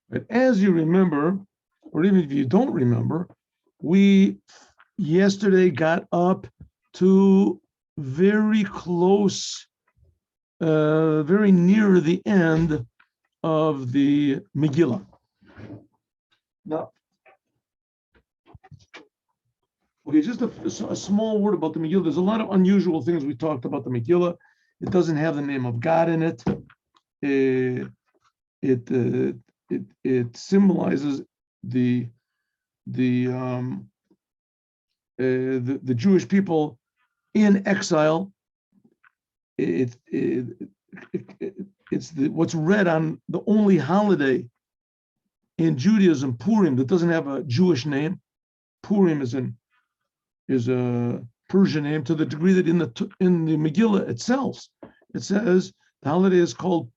But as you remember, or even if you don't remember, we yesterday got up to very close, very near the end of the Megillah. Now, okay, just a small word about the Megillah. There's a lot of unusual things we talked about the Megillah. It doesn't have the name of God in it. It symbolizes the Jewish people in exile. It's what's read on the only holiday in Judaism, Purim, that doesn't have a Jewish name. Purim is a Persian name, to the degree that in the Megillah itself, it says the holiday is called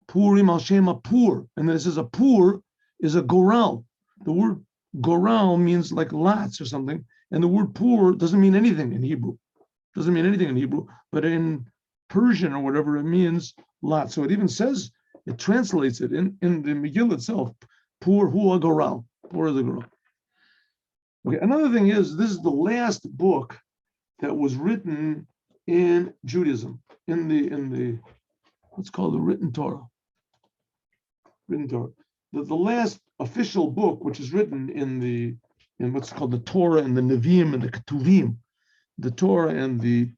Purim al Shem Pur, and then it says a Pur is a goral. The word goral means like lots or something, and the word Pur doesn't mean anything in Hebrew. Doesn't mean anything in Hebrew, but in Persian or whatever it means lot. So it even says, it translates it in the Megillah itself, Pur hu a goral. Pur is a goral. Okay, another thing is, this is the last book that was written in Judaism, in the what's called the written Torah. Written Torah. The last official book, which is written in what's called the Torah and the Nevi'im and the Ketuvim, the Torah and the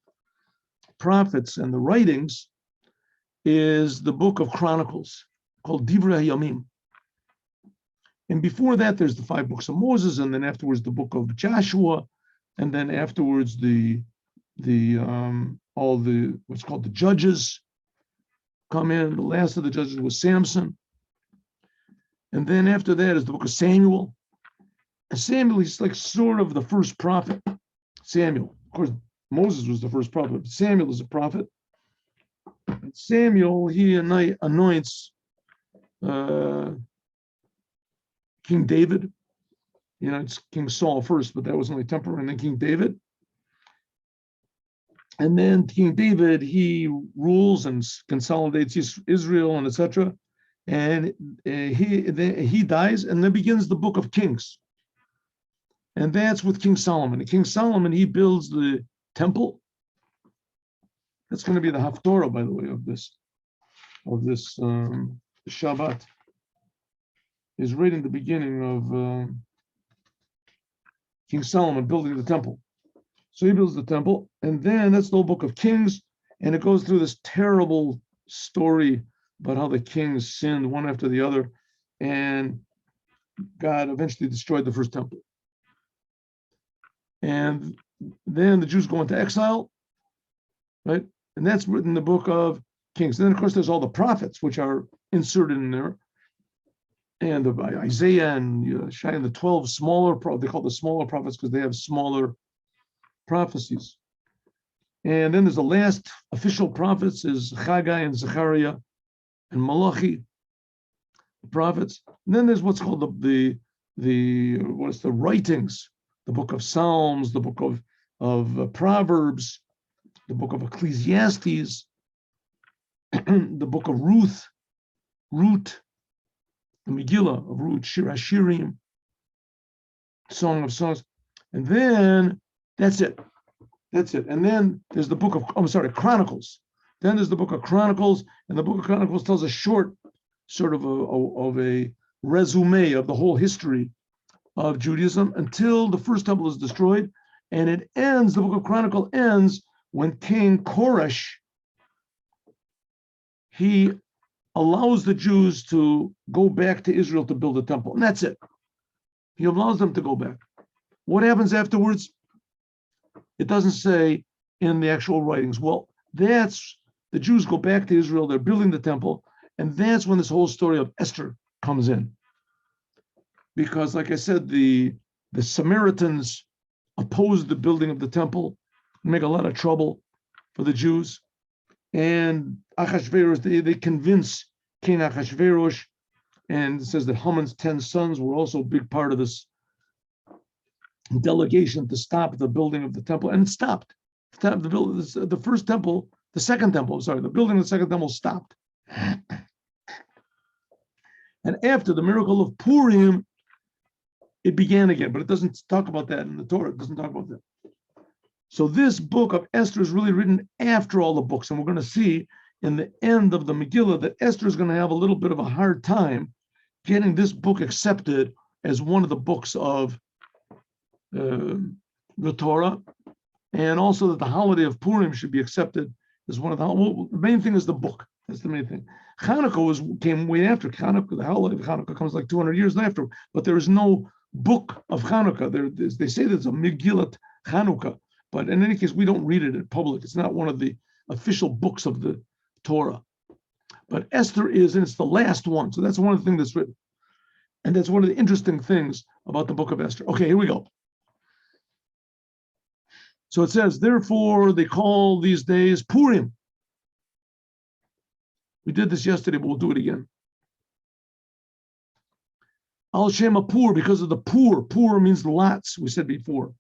prophets and the writings, is the book of Chronicles called Divrei Hayamim. And before that, there's the 5 books of Moses, and then afterwards the book of Joshua, and then afterwards all the what's called the Judges come in. The last of the Judges was Samson, and then after that is the book of Samuel. And Samuel is like sort of the first prophet. Samuel, of course, Moses was the first prophet, but Samuel is a prophet. And Samuel, he anoints King David. You know, it's King Saul first, but that was only temporary, and then King David. And then King David, he rules and consolidates Israel and etc. And he dies, and then begins the book of Kings. And that's with King Solomon. And King Solomon, he builds the temple. That's going to be the Haftorah, by the way, of this Shabbat. Is right in the beginning of King Solomon building the temple. So he builds the temple, and then that's the whole book of Kings, and it goes through this terrible story about how the kings sinned one after the other, and God eventually destroyed the first temple. And then the Jews go into exile, right? And that's written in the book of Kings. And then, of course, there's all the prophets, which are inserted in there. And Isaiah and the 12 smaller, they call the smaller prophets because they have smaller prophecies. And then there's the last official prophets is Haggai and Zechariah and Malachi, the prophets. And then there's what's called the writings, the book of Psalms, the book of Proverbs, the book of Ecclesiastes, the book of Ruth, the Megillah of Ruth, Shir HaShirim, Song of Songs, and then that's it. And then there's the book of, Chronicles. Then there's the book of Chronicles, and the book of Chronicles tells a short sort of a resume of the whole history of Judaism until the first temple is destroyed, and it ends. The book of Chronicles ends when King Koresh, he allows the Jews to go back to Israel to build a temple, and that's it. He allows them to go back. What happens afterwards? It doesn't say in the actual writings. Well, that's the Jews go back to Israel, they're building the temple, and that's when this whole story of Esther comes in. Because, like I said, the Samaritans opposed the building of the temple, make a lot of trouble for the Jews. And Achashverosh, they convince King Achashverosh, and it says that Haman's 10 sons were also a big part of this delegation to stop the building of the temple, and it stopped. The first temple, the second temple, the building of the second temple stopped. And And after the miracle of Purim, it began again, but it doesn't talk about that in the Torah. It doesn't talk about that. So this book of Esther is really written after all the books, and we're going to see in the end of the Megillah that Esther is going to have a little bit of a hard time getting this book accepted as one of the books of the Torah, and also that the holiday of Purim should be accepted as one of the main thing is the book. That's the main thing. Hanukkah came way after. Hanukkah, the holiday of Hanukkah comes like 200 years after, but there is no book of Hanukkah. They say there's a Magilat Hanukkah, but in any case, we don't read it in public. It's not one of the official books of the Torah. But Esther is, and it's the last one. So that's one of the things that's written. And that's one of the interesting things about the book of Esther. Okay, here we go. So it says, therefore, they call these days Purim. We did this yesterday, but we'll do it again. Al Shema Pur, because of the Pur. Pur means lots, we said before.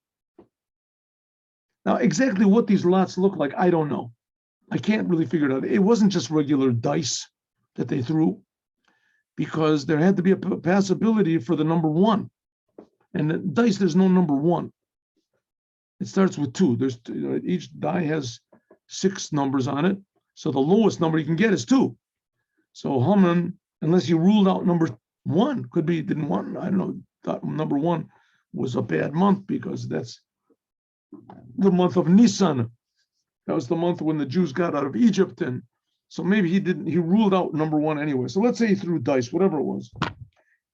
Now, exactly what these lots look like, I don't know. I can't really figure it out. It wasn't just regular dice that they threw, because there had to be a possibility for the number one. And the dice, there's no number one. It starts with two. There's each die has 6 numbers on it. So the lowest number you can get is 2. So Haman, unless you ruled out number 1, could be didn't want, I don't know, thought number 1 was a bad month because that's the month of Nisan. That was the month when the Jews got out of Egypt, and so maybe he ruled out number 1 anyway. So let's say he threw dice, whatever it was.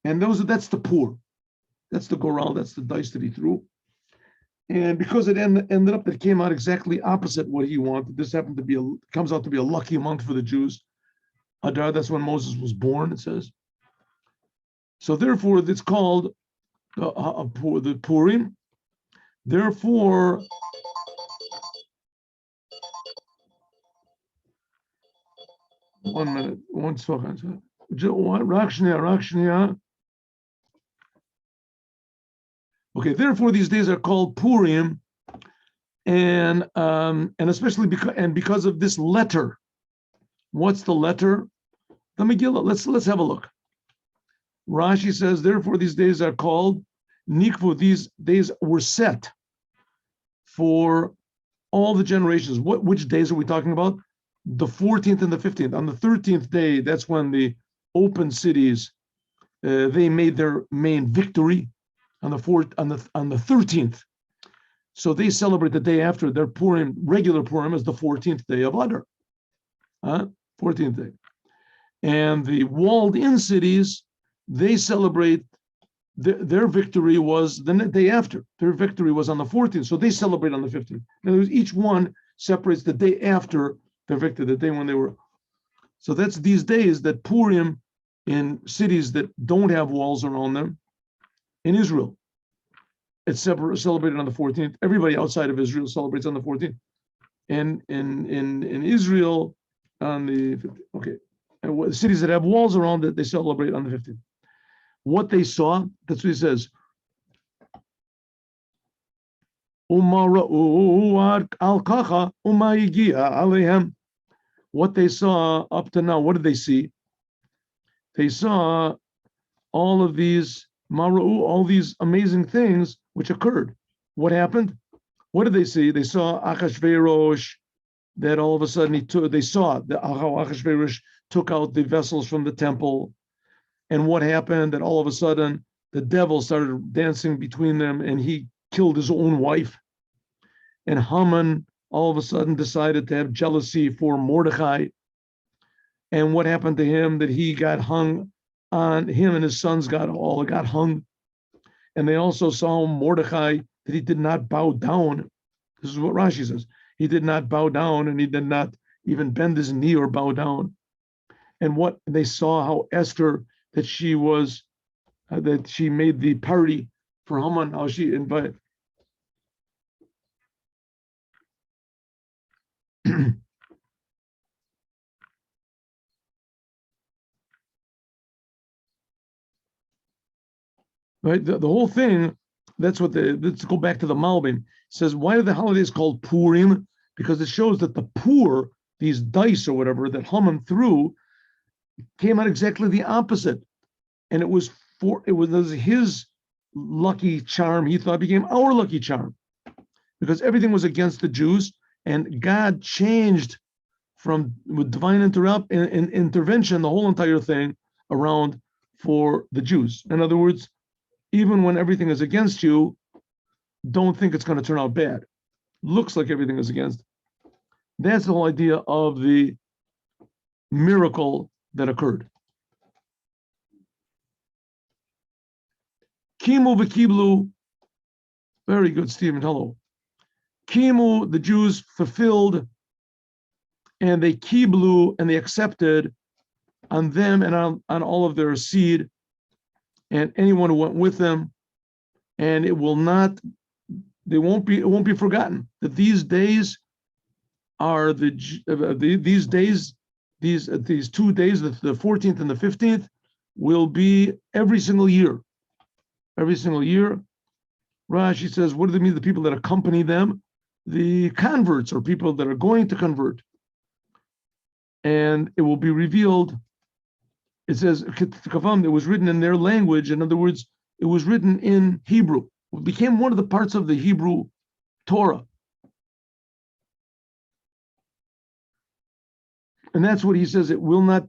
And that's the poor. That's the goral, that's the dice that he threw. And because it ended up, it came out exactly opposite what he wanted. This happened to be comes out to be a lucky month for the Jews. Adar, that's when Moses was born, it says. So therefore, it's called the Purim. Therefore, one minute, one second. Rakshniya. Okay, therefore these days are called Purim, and especially because of this letter. What's the letter? The Megillah. Let's have a look. Rashi says, therefore these days are called Nikvu. These days were set for all the generations. Which days are we talking about? The 14th and the 15th. On the 13th day, that's when the open cities they made their main victory. On the 13th, so they celebrate the day after their Purim, regular Purim, as the 14th day of Adar, 14th day. And the walled-in cities, they celebrate their victory was the day after. Their victory was on the 14th, so they celebrate on the 15th. In other words, each one separates the day after their victory, the day when they were. So that's these days that Purim in cities that don't have walls around them. In Israel, it's celebrated on the 14th. Everybody outside of Israel celebrates on the 14th. And in Israel, on the 15th. Okay. And cities that have walls around it, they celebrate on the 15th. What they saw, that's what he says. What they saw up to now, what did they see? They saw all of these all these amazing things which occurred. What happened? What did they see? They saw Achashverosh, that all of a sudden they saw how Achashverosh took out the vessels from the temple. And what happened? That all of a sudden the devil started dancing between them and he killed his own wife. And Haman all of a sudden decided to have jealousy for Mordechai. And what happened to him? That he got hung on, him and his sons got hung. And they also saw Mordechai, that he did not bow down. This is what Rashi says. He did not bow down, and he did not even bend his knee or bow down. And what they saw, how Esther, that she made the party for Haman, how she invited. Right, the whole thing. That's what let's go back to the Malbim. It says, why are the holidays called Purim? Because it shows that the poor, these dice or whatever that Haman threw, came out exactly the opposite. and it was his lucky charm. He thought became our lucky charm because everything was against the Jews, and God changed with divine intervention the whole entire thing around for the Jews. In other words, even when everything is against you, don't think it's going to turn out bad. Looks like everything is against. That's the whole idea of the miracle that occurred. Kimu v'kiblu, very good, Stephen, hello. Kimu, the Jews fulfilled, and they kiblu, and they accepted on them and on all of their seed, and anyone who went with them, and it won't be forgotten that these days are these 2 days, the 14th and the 15th, will be every single year. Every single year. Rashi says, what do they mean? The people that accompany them, the converts or people that are going to convert. And it will be revealed. It says, it was written in their language. In other words, it was written in Hebrew. It became one of the parts of the Hebrew Torah. And that's what he says. The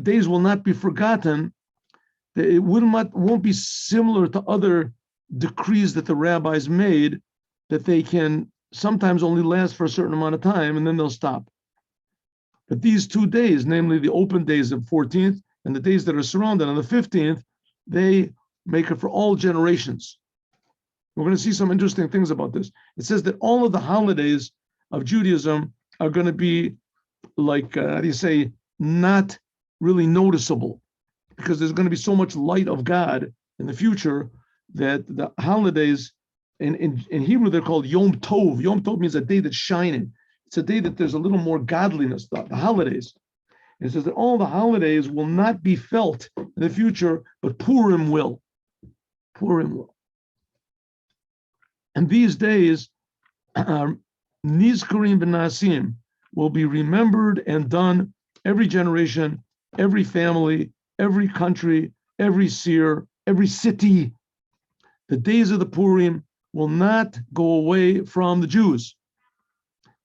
days will not be forgotten. It won't be similar to other decrees that the rabbis made, that they can sometimes only last for a certain amount of time and then they'll stop. But these 2 days, namely the open days of 14th and the days that are surrounded on the 15th, they make it for all generations. We're going to see some interesting things about this. It says that all of the holidays of Judaism are going to be like, not really noticeable, because there's going to be so much light of God in the future that the holidays, in Hebrew, they're called Yom Tov. Yom Tov means a day that's shining. It's a day that there's a little more godliness, the holidays. It says that all the holidays will not be felt in the future, but Purim will. Purim will. And these days, Nizkarim v'Nasim will be remembered and done every generation, every family, every country, every seer, every city. The days of the Purim will not go away from the Jews,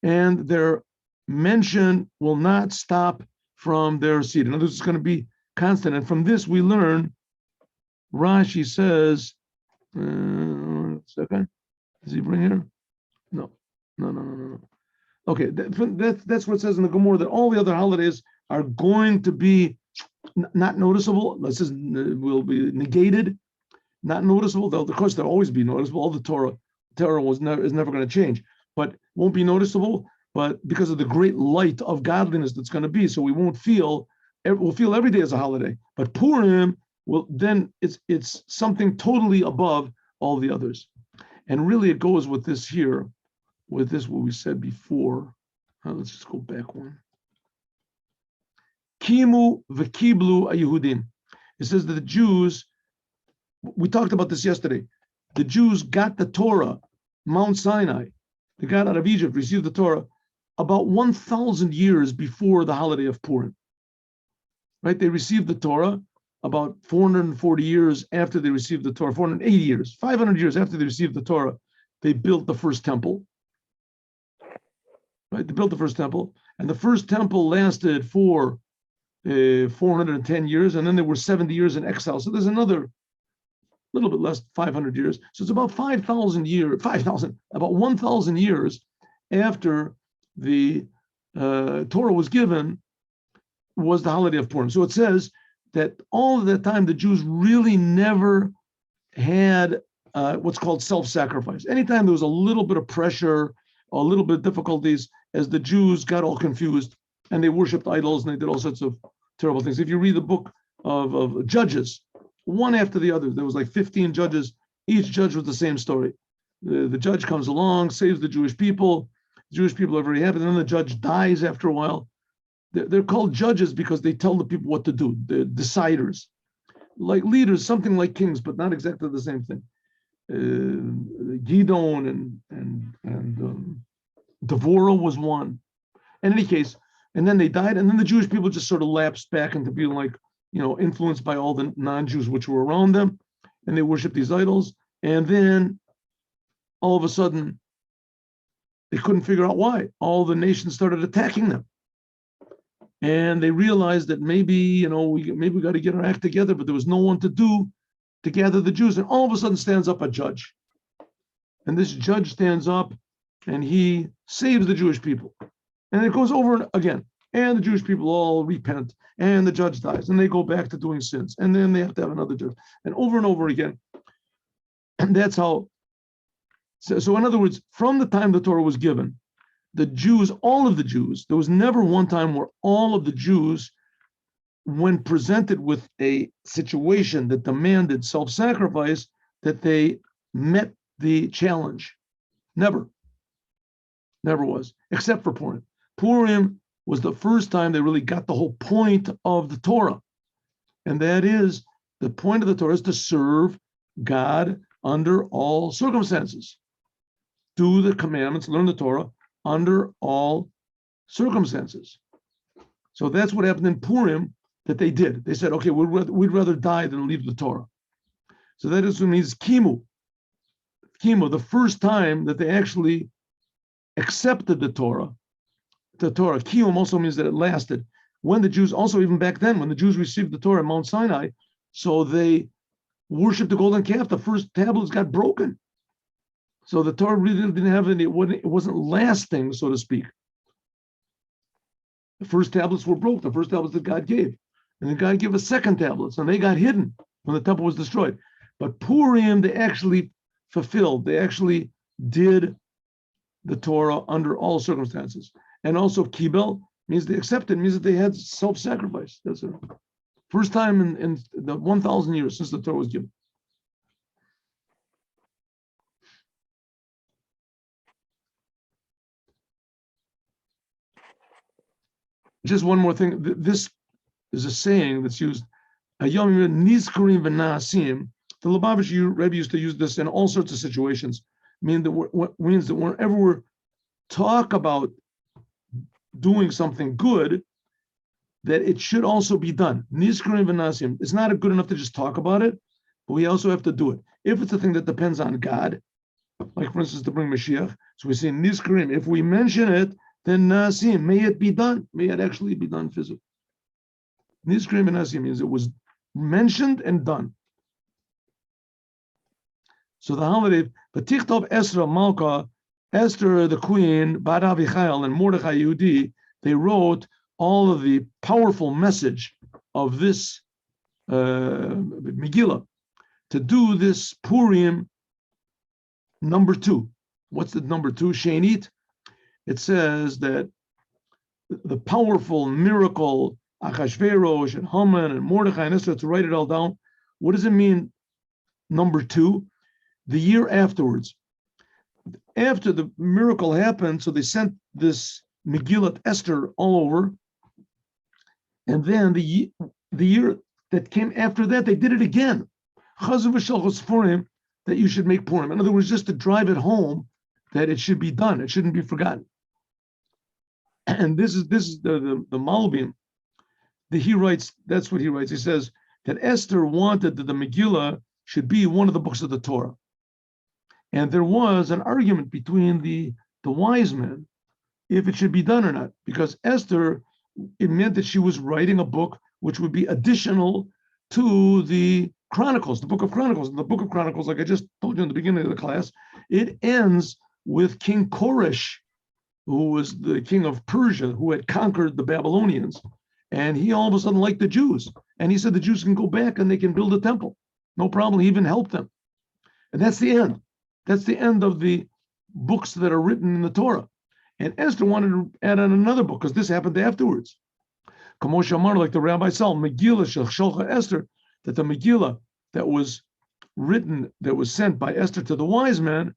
and their mention will not stop from their seed. In other words, it's going to be constant. And from this we learn, Rashi says, second, does he bring here? No. Okay, that's what it says in the Gemara, that all the other holidays are going to be not noticeable. This will be negated, not noticeable. Of course, they'll always be noticeable. All the Torah is never going to change, but won't be noticeable. But because of the great light of godliness that's going to be, so we'll feel every day as a holiday. But Purim it's something totally above all the others, and really it goes with this here, with this what we said before. Let's just go back one. Kimu v'kiblu aYehudim. It says that the Jews, we talked about this yesterday, the Jews got the Torah, Mount Sinai. They got out of Egypt, received the Torah about 1,000 years before the holiday of Purim. Right? They received the Torah about 440 years after they received the Torah, 480 years, 500 years after they received the Torah, they built the first temple. Right? They built the first temple, and the first temple lasted for 410 years, and then there were 70 years in exile. So there's another little bit less, 500 years. So it's about about 1,000 years after the Torah was given, was the holiday of Purim. So it says that all of that time, the Jews really never had what's called self-sacrifice. Anytime there was a little bit of pressure, a little bit of difficulties, as the Jews got all confused and they worshipped idols and they did all sorts of terrible things. If you read the book of Judges, one after the other, there was like 15 judges. Each judge was the same story. The judge comes along, saves the Jewish people. The Jewish people are very happy. And then the judge dies after a while. They're called judges because they tell the people what to do. They're deciders, like leaders, something like kings, but not exactly the same thing. Gidon and Devorah was one. In any case, and then they died, and then the Jewish people just sort of lapsed back into being like influenced by all the non-Jews which were around them, and they worshiped these idols. And then all of a sudden, they couldn't figure out why. All the nations started attacking them. And they realized that maybe we got to get our act together, but there was no one to gather the Jews. And all of a sudden stands up a judge. And this judge stands up and he saves the Jewish people. And it goes over again. And the Jewish people all repent. And the judge dies. And they go back to doing sins. And then they have to have another judge. And over again. And that's how. So in other words, from the time the Torah was given, the Jews, all of the Jews, there was never one time where all of the Jews, when presented with a situation that demanded self-sacrifice, that they met the challenge. Never was, except for Purim. Purim was the first time they really got the whole point of the Torah. And that is, the point of the Torah is to serve God under all circumstances. Do the commandments, learn the Torah under all circumstances. So that's what happened in Purim that they did. They said, okay, we'd rather die than leave the Torah. So that is what means kimu. Kimu, the first time that they actually accepted the Torah. The Torah, kiyum, also means that it lasted. When the Jews, also even back then, when the Jews received the Torah at Mount Sinai, so they worshipped the golden calf, the first tablets got broken. So the Torah really didn't have any, it wasn't lasting, so to speak. The first tablets were broke, the first tablets that God gave. And then God gave us second tablets, and they got hidden when the temple was destroyed. But Purim, they actually fulfilled, they actually did the Torah under all circumstances. And also kibel means they accepted, means that they had self-sacrifice. That's it. First time in the 1,000 years since the Torah was given. Just one more thing. This is a saying that's used. Nizkarim v'naasim. The Lubavitch Rebbe used to use this in all sorts of situations. Means that whenever we're talk about doing something good, that it should also be done. Nizkarim v'naasim. It's not good enough to just talk about it, but we also have to do it. If it's a thing that depends on God, like for instance to bring Mashiach, so we say Nizkarim. If we mention it, then Nasim, may it be done. May it actually be done physically. Nizkarim and Nasim means it was mentioned and done. So the holiday, V'tichtov Esther Malka, Esther the queen, Bat Avichail, and Mordechai Yehudi, they wrote all of the powerful message of this Megillah to do this Purim number 2. What's the number 2? Shenit. It says that the powerful miracle, Achashverosh and Haman and Mordechai and Esther, to write it all down. What does it mean, number 2? The year afterwards. After the miracle happened, so they sent this Magillat Esther all over. And then the year that came after that, they did it again. Chazav v'shalchos Purim, that you should make Purim. In other words, just to drive it home, that it should be done. It shouldn't be forgotten. And this is the Malbim. He writes, that's what he writes. He says that Esther wanted that the Megillah should be one of the books of the Torah. And there was an argument between the wise men if it should be done or not, because Esther, it meant that she was writing a book which would be additional to the Chronicles, the book of Chronicles. And the book of Chronicles, like I just told you in the beginning of the class, it ends with King Koresh, who was the king of Persia, who had conquered the Babylonians. And he all of a sudden liked the Jews. And he said the Jews can go back and they can build a temple. No problem, he even helped them. And that's the end. That's the end of the books that are written in the Torah. And Esther wanted to add on another book, because this happened afterwards. Kamosh Amar, like the Rabbi Sal, Megillah Shalcha Esther, that the Megillah that was written, that was sent by Esther to the wise men,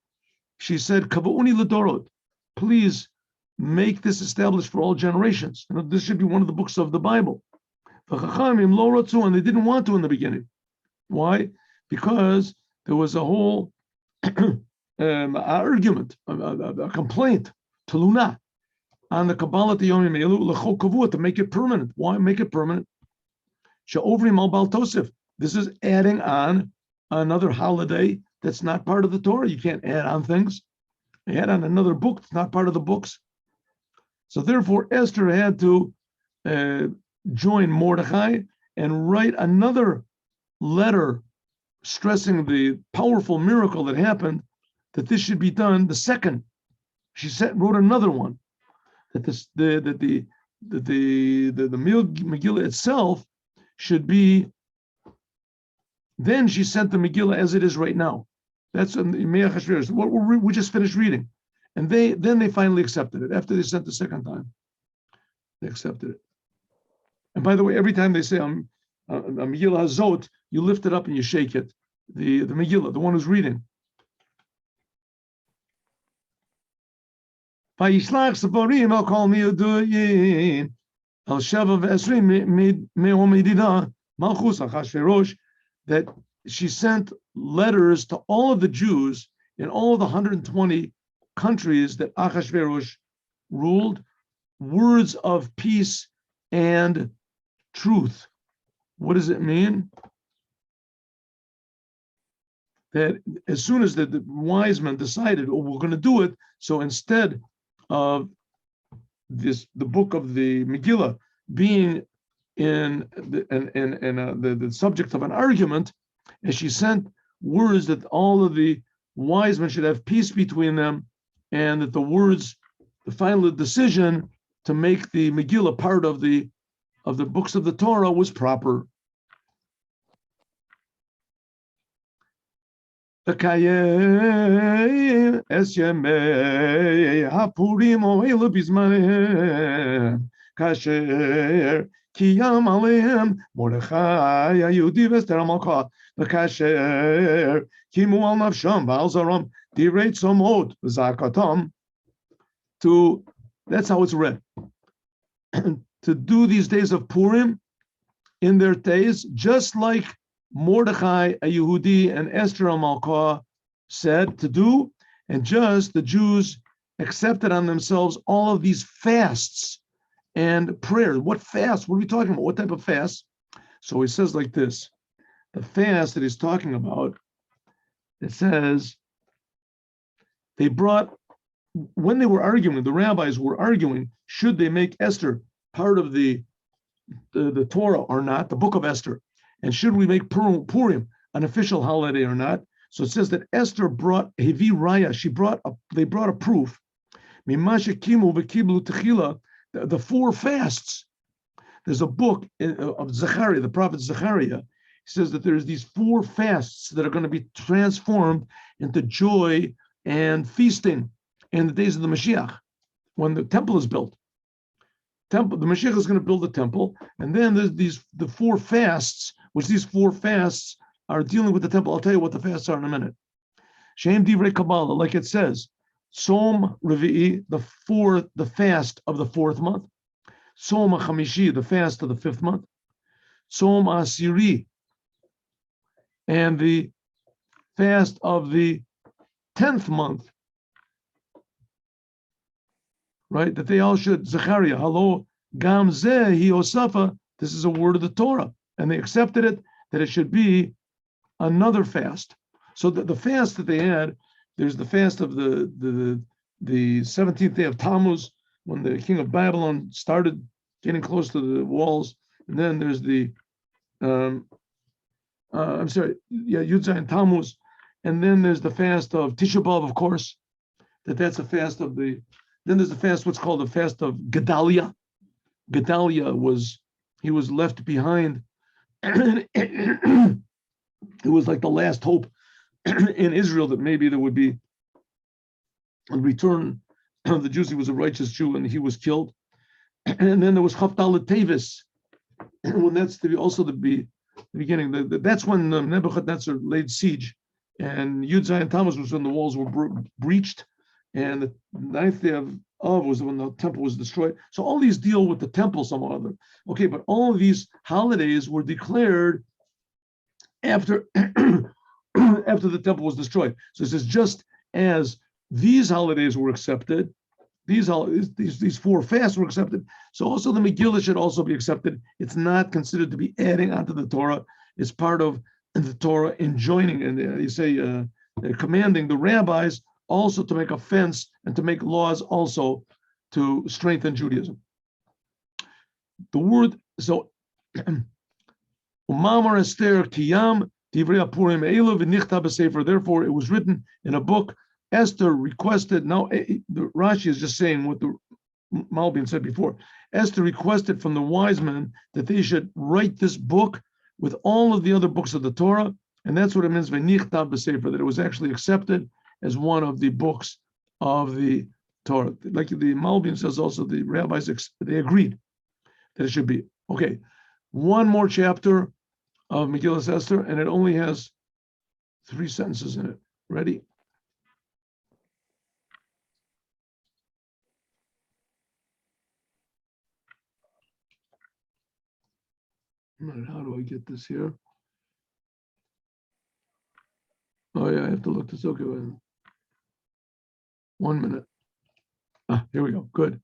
she said, Kava'uni Ladorot, please make this established for all generations. And this should be one of the books of the Bible. And they didn't want to in the beginning. Why? Because there was a whole argument, a complaint, Taluna, on the Kabbalah to Yomim Elu, to make it permanent. Why make it permanent? She'ovrim al Bal Tosif. This is adding on another holiday that's not part of the Torah. You can't add on things. Add on another book that's not part of the books. So therefore, Esther had to join Mordechai and write another letter stressing the powerful miracle that happened, that this should be done the second. She wrote another one, that the Megillah itself should be. Then she sent the Megillah as it is right now. That's what we just finished reading, and they finally accepted it after they sent the second time. They accepted it. And by the way, every time they say Megillah Hazot, you lift it up and you shake it. The Megillah, the one who's reading. Vayishlach Safarim al kol miuduyin al sheva v'esrim me'omidida malchus Achashverosh, that she sent letters to all of the Jews in all of the 120 countries that Achashverosh ruled, words of peace and truth. What does it mean? That as soon as the wise men decided, oh, we're going to do it, so instead of the book of the Megillah being in the subject of an argument, and she sent words that all of the wise men should have peace between them, and that the final decision to make the Megillah part of the books of the Torah was proper. Kasher kiyam aleim Mordechai Yehudi v'Esther HaMalka v'kasher kimu al nafsham v'al zaram direit somot v'zakatam. That's how it's read. To do these days of Purim in their days, just like Mordechai, a Yehudi, and Esther HaMalka said to do, and just the Jews accepted on themselves all of these fasts and prayers. What fast? What are we talking about? What type of fast? So he says like this: the fast that he's talking about, it says, when they were arguing, the rabbis were arguing, should they make Esther part of the Torah or not, the book of Esther? And should we make Purim an official holiday or not? So it says that Esther brought Hevi Raya. They brought a proof. The four fasts. There's a book of Zechariah, the prophet Zechariah. He says that there's these four fasts that are going to be transformed into joy and feasting in the days of the Mashiach, when the temple is built. The Mashiach is going to build the temple, and then there's the four fasts, which these four fasts are dealing with the temple. I'll tell you what the fasts are in a minute. Shem Divrei Kabbalah, like it says, Som Revi'i, the fast of the fourth month. Som HaChamishi, the fast of the fifth month. Som Asiri, and the fast of the 10th month. Right? That they all should, Zechariah, Halo Gam Zeh Hi Osafa, this is a word of the Torah. And they accepted it, that it should be another fast. So the fast that they had, there's the fast of the 17th day of Tammuz, when the king of Babylon started getting close to the walls. And then there's Yud Zayin Tammuz. And then there's the fast of Tisha B'Av, of course, that's a fast of then there's the fast, what's called the fast of Gedalia. Gedalia was left behind. It was like the last hope in Israel that maybe there would be a return of the Jews. He was a righteous Jew and he was killed. And then there was Chaftalet Tevis, when that's also the beginning. That's when Nebuchadnezzar laid siege, and Yud Zayin Tammuz was when the walls were breached, and the 9th day of was when the temple was destroyed. So all these deal with the temple somehow or other. Okay, but all of these holidays were declared after after the temple was destroyed. So it says, just as these holidays were accepted, these four fasts were accepted. So also the Megillah should also be accepted. It's not considered to be adding onto the Torah. It's part of the Torah enjoining, and commanding the rabbis also to make a fence and to make laws also to strengthen Judaism. The word, so Umamar Esther Kiyam Divrei Purim Eilu v'nichta b'sefer. Therefore, it was written in a book. Esther requested. Now, the Rashi is just saying what the Malbim said before. Esther requested from the wise men that they should write this book with all of the other books of the Torah, and that's what it means v'nichta b'sefer, that it was actually accepted as one of the books of the Torah. Like the Malbim says, also the rabbis they agreed that it should be. Okay, one more chapter of Megillah Esther, and it only has 3 sentences in it. Ready? How do I get this here? Oh yeah, I have to look this. Okay, wait. 1 minute. Here we go. Good.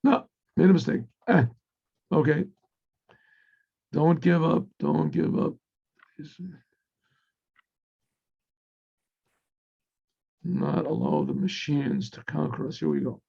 No, made a mistake. Okay. Don't give up. Don't give up. Not allow the machines to conquer us. Here we go.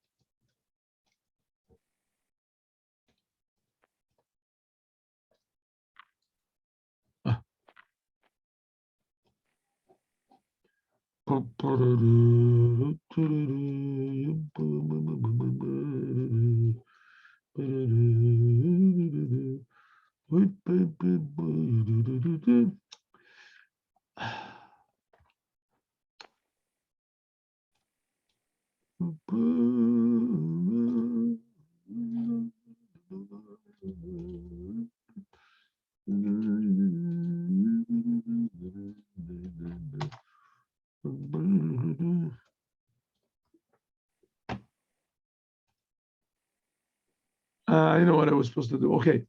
I know what I was supposed to do. Okay.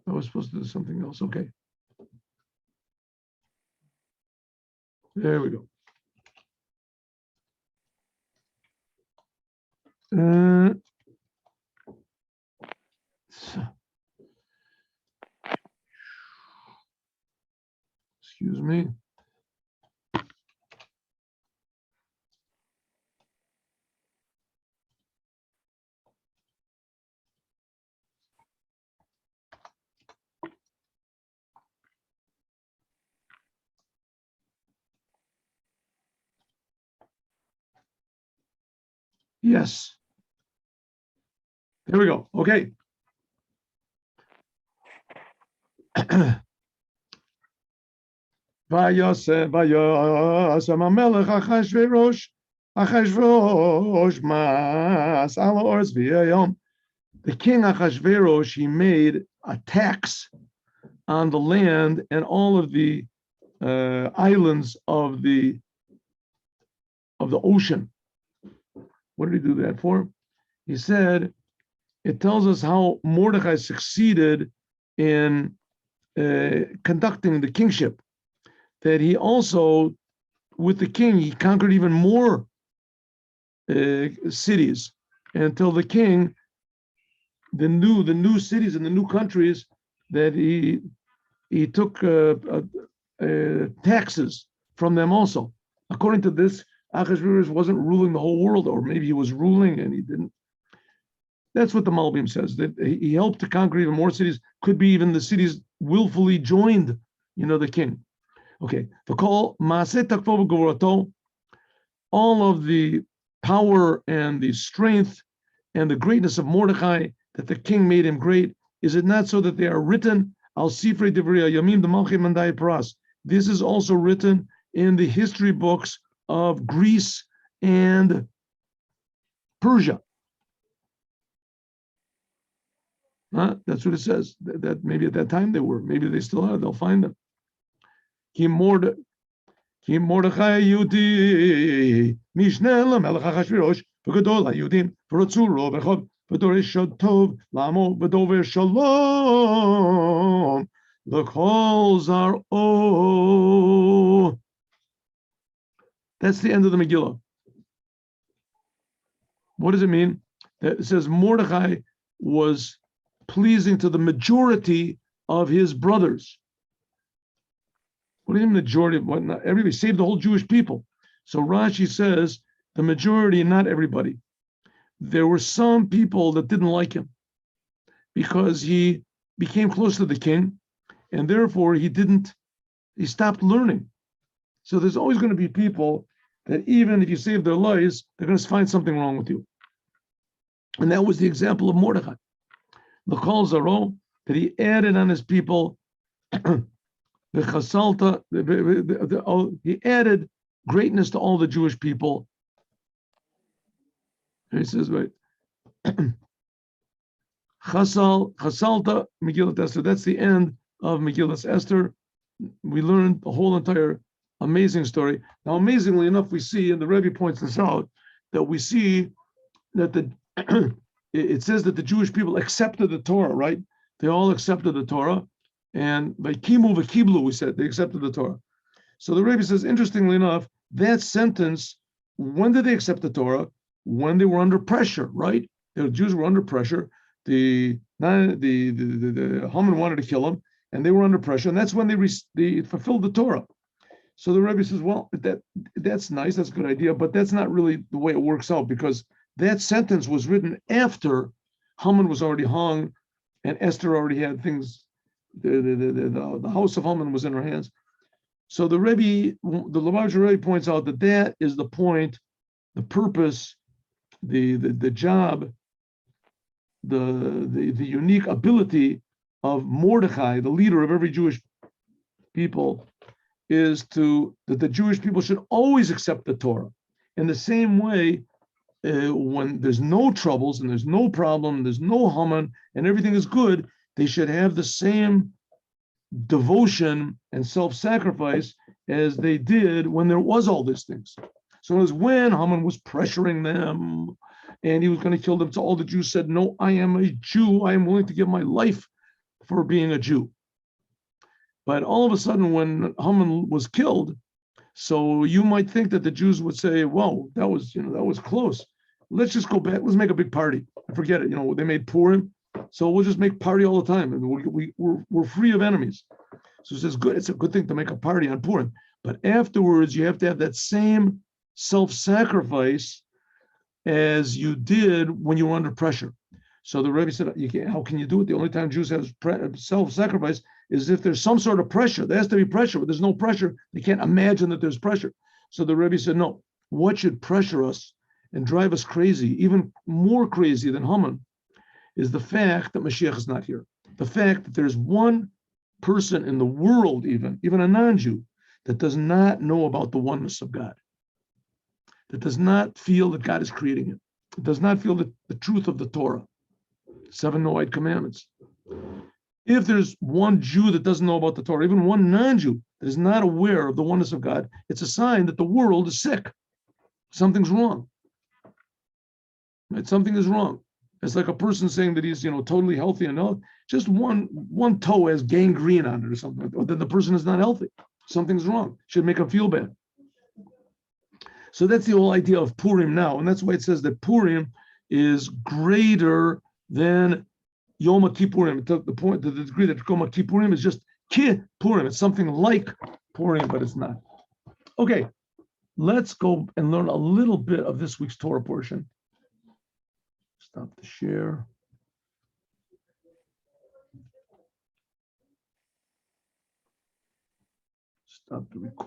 I was supposed to do something else. Okay. There we go. Excuse me. Yes. There we go. Okay. Vayasem Amelech Achashverosh mas ala oretz v'yayom. The king Achashverosh, he made a tax on the land and all of the islands of the ocean. What did he do that for? He said, it tells us how Mordechai succeeded in conducting the kingship, that he also, with the king, he conquered even more cities until the king, the new cities and the new countries, that he took taxes from them also. According to this, Achashverosh wasn't ruling the whole world, or maybe he was ruling and he didn't. That's what the Malbim says, that he helped to conquer even more cities. Could be even the cities willfully joined, the king. Okay, all of the power and the strength and the greatness of Mordechai, that the king made him great, is it not so that they are written al sifrei divrei yamim d'malchei mandai paras? This is also written in the history books of Greece and Persia. That's what it says. That maybe at that time they were. Maybe they still are. They'll find them. Ki Mordechai Yehudi Mishneh LaMelech Achashverosh v'Gadol HaYudim v'Rotzu Ro v'Chov v'Doresh Tov Lamo v'Dover Shalom The calls are oh. That's the end of the Megillah. What does it mean? That it says Mordechai was pleasing to the majority of his brothers. What do you mean majority of what? Not everybody, saved the whole Jewish people. So Rashi says the majority, not everybody. There were some people that didn't like him because he became close to the king, and therefore he stopped learning. So there's always going to be people that even if you save their lives, they're going to find something wrong with you. And that was the example of Mordechai. The Kol Zaro, that he added on his people, the Chasalta, he added greatness to all the Jewish people. And he says, right, Chasalta, Megillat Esther. That's the end of Megillat Esther. We learned the whole entire amazing story. Now, amazingly enough, we see, and the Rebbe points this out, that we see that it says that the Jewish people accepted the Torah, right? They all accepted the Torah, and by kimu v'kiblu, we said they accepted the Torah. So the Rebbe says, interestingly enough, that sentence, when did they accept the Torah? When they were under pressure, right? The Jews were under pressure. The Haman wanted to kill them, and they were under pressure, and that's when they fulfilled the Torah. So the Rebbe says, well, that's nice, that's a good idea, but that's not really the way it works out, because that sentence was written after Haman was already hung, and Esther already had things. The house of Haman was in her hands. So the Lubavitcher Rebbe points out that is the point, the purpose, the job, the unique ability of Mordechai, the leader of every Jewish people, is that the Jewish people should always accept the Torah. In the same way, when there's no troubles and there's no problem, there's no Haman, and everything is good, they should have the same devotion and self-sacrifice as they did when there was all these things. So it was when Haman was pressuring them and he was going to kill them. So all the Jews said, no, I am a Jew. I am willing to give my life for being a Jew. But all of a sudden, when Haman was killed, so you might think that the Jews would say, whoa, that was close. Let's just go back. Let's make a big party. Forget it. They made Purim. So we'll just make party all the time. And we're free of enemies. So it says, good. It's a good thing to make a party on Purim. But afterwards, you have to have that same self-sacrifice as you did when you were under pressure. So the Rebbe said, how can you do it? The only time Jews have self-sacrifice is if there's some sort of pressure. There has to be pressure, but there's no pressure. They can't imagine that there's pressure. So the Rebbe said, no, what should pressure us and drive us crazy, even more crazy than Haman, is the fact that Mashiach is not here. The fact that there's one person in the world, even a non-Jew, that does not know about the oneness of God, that does not feel that God is creating it, that does not feel the truth of the Torah, 7 Noahide commandments. If there's one Jew that doesn't know about the Torah, even one non-Jew that is not aware of the oneness of God, it's a sign that the world is sick. Something's wrong. Right? Something is wrong. It's like a person saying that he's totally healthy and all, just one toe has gangrene on it or something, or then the person is not healthy. Something's wrong. Should make him feel bad. So that's the whole idea of Purim now, and that's why it says that Purim is greater than Yom Kippurim. To the degree that Yom Kippurim is just Purim. It's something like Purim, but it's not. Okay, let's go and learn a little bit of this week's Torah portion. Stop the share. Stop the recording.